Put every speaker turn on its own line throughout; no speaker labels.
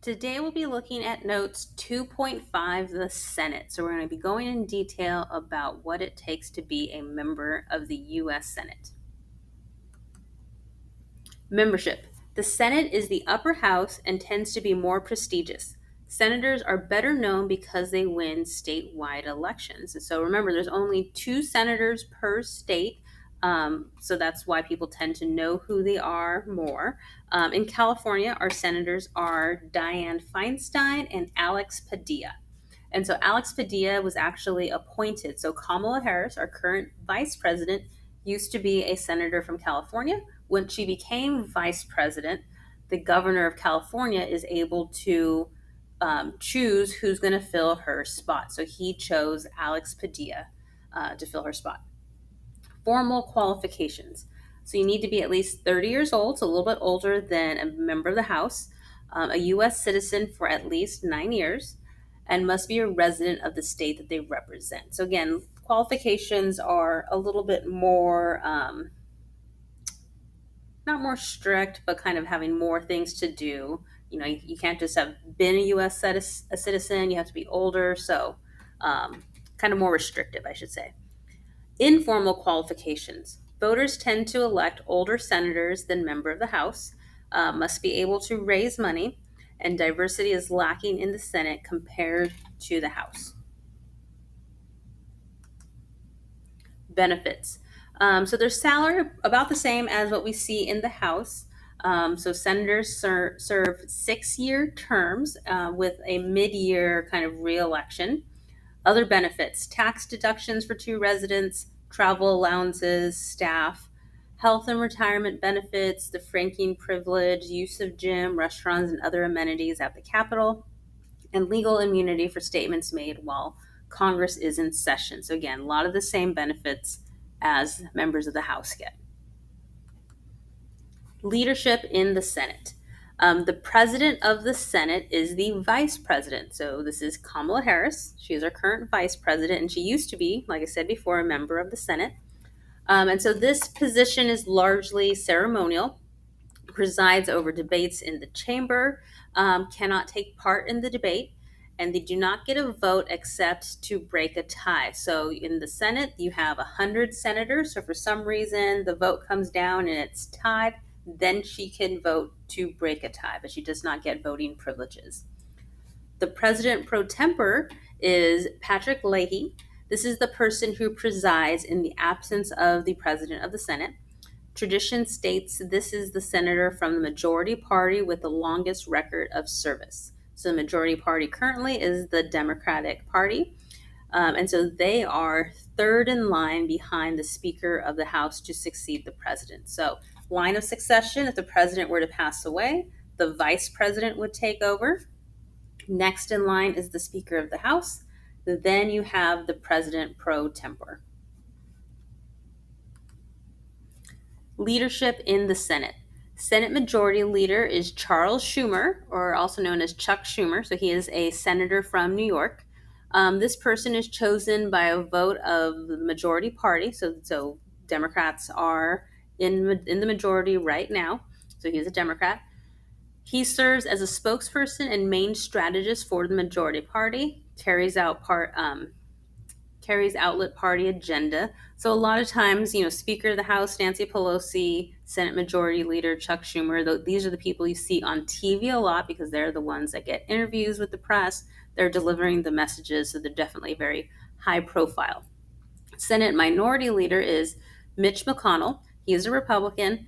Today we'll be looking at notes 2.5, the Senate. So we're going to be going in detail about what it takes to be a member of the U.S. Senate. Membership. The Senate is the upper house and tends to be more prestigious. Senators are better known because they win statewide elections. And so remember, there's only 2 senators per state. So that's why people tend to know who they are more. In California, our senators are Dianne Feinstein and Alex Padilla. And so Alex Padilla was actually appointed. So Kamala Harris, our current vice president, used to be a senator from California. When she became vice president, the governor of California is able to choose who's going to fill her spot. So he chose Alex Padilla to fill her spot. Formal qualifications. So you need to be at least 30 years old, so a little bit older than a member of the House, a U.S. citizen for at least 9 years, and must be a resident of the state that they represent. So again, qualifications are a little bit more, not more strict, but kind of having more things to do. You can't just have been a U.S. citizen. You have to be older, so kind of more restrictive, I should say. Informal qualifications. Voters tend to elect older senators than member of the House, must be able to raise money, and diversity is lacking in the Senate compared to the House. Benefits. So their salary about the same as what we see in the House. So senators serve 6-year terms with a mid-year kind of re-election. Other benefits: tax deductions for 2 residents, travel allowances, staff, health and retirement benefits, the franking privilege, use of gym, restaurants, and other amenities at the Capitol, and legal immunity for statements made while Congress is in session. So again, a lot of the same benefits as members of the House get. Leadership in the Senate. The president of the Senate is the vice president. So this is Kamala Harris. She is our current vice president, and she used to be, like I said before, a member of the Senate. And so this position is largely ceremonial, presides over debates in the chamber, cannot take part in the debate, and they do not get a vote except to break a tie. So in the Senate, you have 100 senators. So for some reason, the vote comes down and it's tied, then she can vote to break a tie, but she does not get voting privileges. The president pro tempore is Patrick Leahy. This is the person who presides in the absence of the president of the Senate. Tradition states this is the senator from the majority party with the longest record of service. So the majority party currently is the Democratic Party. And so they are third in line behind the Speaker of the House to succeed the president. So line of succession: if the president were to pass away, the vice president would take over. Next in line is the Speaker of the House. Then you have the president pro tempore. Leadership in the Senate. Senate Majority Leader is Charles Schumer, or also known as Chuck Schumer. So he is a senator from New York. This person is chosen by a vote of the majority party. So Democrats are in the majority right now. So he's a Democrat. He serves as a spokesperson and main strategist for the majority party, carries outlet party agenda. So a lot of times, Speaker of the House, Nancy Pelosi, Senate Majority Leader Chuck Schumer, these are the people you see on TV a lot because they're the ones that get interviews with the press. They're delivering the messages, so they're definitely very high profile. Senate Minority Leader is Mitch McConnell. He is a Republican,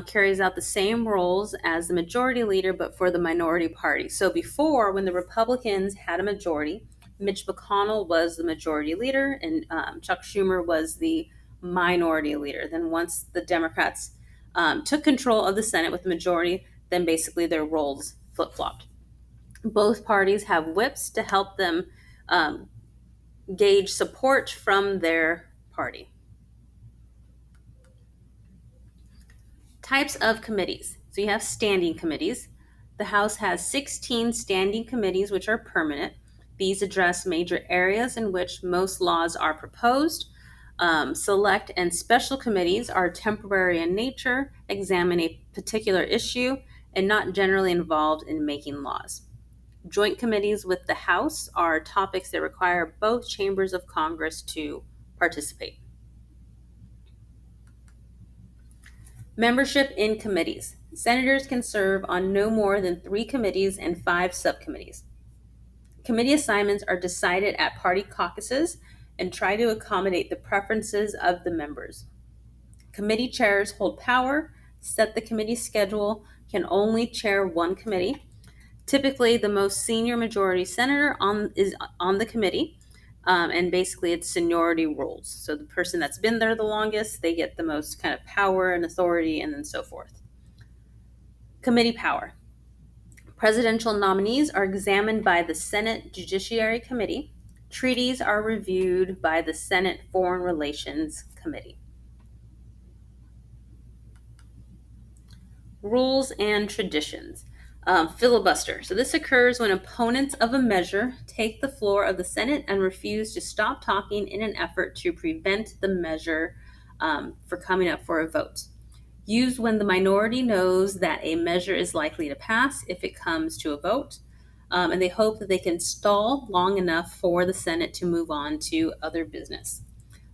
carries out the same roles as the Majority Leader, but for the minority party. So before, when the Republicans had a majority, Mitch McConnell was the majority leader and Chuck Schumer was the minority leader. Then once the Democrats took control of the Senate with the majority, then basically their roles flip-flopped. Both parties have whips to help them gauge support from their party. Types of committees. So you have standing committees. The House has 16 standing committees, which are permanent. These address major areas in which most laws are proposed. Select and special committees are temporary in nature, examine a particular issue, and not generally involved in making laws. Joint committees with the House are topics that require both chambers of Congress to participate. Membership in committees. Senators can serve on no more than 3 committees and 5 subcommittees. Committee assignments are decided at party caucuses and try to accommodate the preferences of the members. Committee chairs hold power, set the committee schedule, can only chair one committee. Typically, the most senior majority senator is on the committee, and basically it's seniority rules. So the person that's been there the longest, they get the most kind of power and authority, and then so forth. Committee power. Presidential nominees are examined by the Senate Judiciary Committee. Treaties are reviewed by the Senate Foreign Relations Committee. Rules and traditions. Filibuster. So this occurs when opponents of a measure take the floor of the Senate and refuse to stop talking in an effort to prevent the measure for coming up for a vote. Used when the minority knows that a measure is likely to pass if it comes to a vote, and they hope that they can stall long enough for the Senate to move on to other business.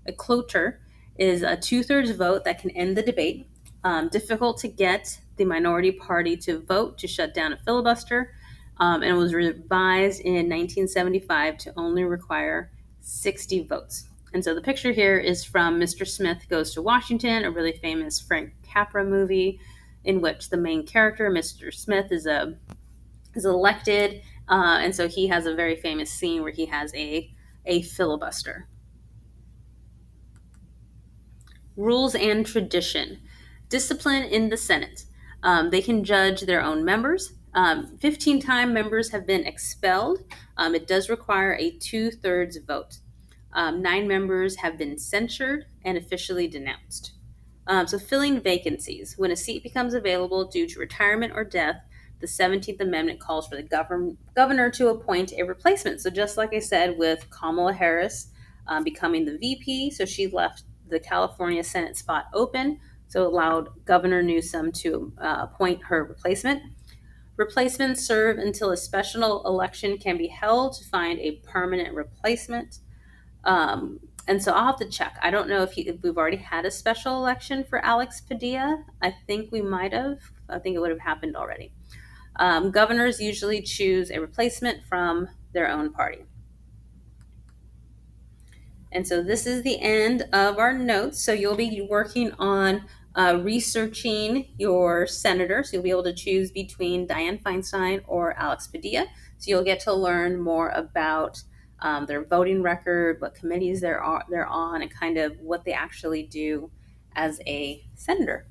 A cloture is a 2/3 vote that can end the debate. Difficult to get the minority party to vote to shut down a filibuster, and it was revised in 1975 to only require 60 votes. And so the picture here is from Mr. Smith Goes to Washington, a really famous Frank Capra movie in which the main character, Mr. Smith, is elected, and so he has a very famous scene where he has a filibuster. Rules and tradition. Discipline in the Senate. They can judge their own members. 15-time members have been expelled. It does require a 2/3 vote. 9 members have been censured and officially denounced. So filling vacancies. When a seat becomes available due to retirement or death, the 17th Amendment calls for the governor to appoint a replacement. So just like I said with Kamala Harris becoming the VP, so she left the California Senate spot open, so allowed Governor Newsom to appoint her replacement. Replacements serve until a special election can be held to find a permanent replacement. And so I'll have to check. I don't know if we've already had a special election for Alex Padilla. I think we might have. I think it would have happened already. Governors usually choose a replacement from their own party. And so this is the end of our notes. So you'll be working on researching your senator. So you'll be able to choose between Dianne Feinstein or Alex Padilla. So you'll get to learn more about their voting record, what committees they're on, and kind of what they actually do as a senator.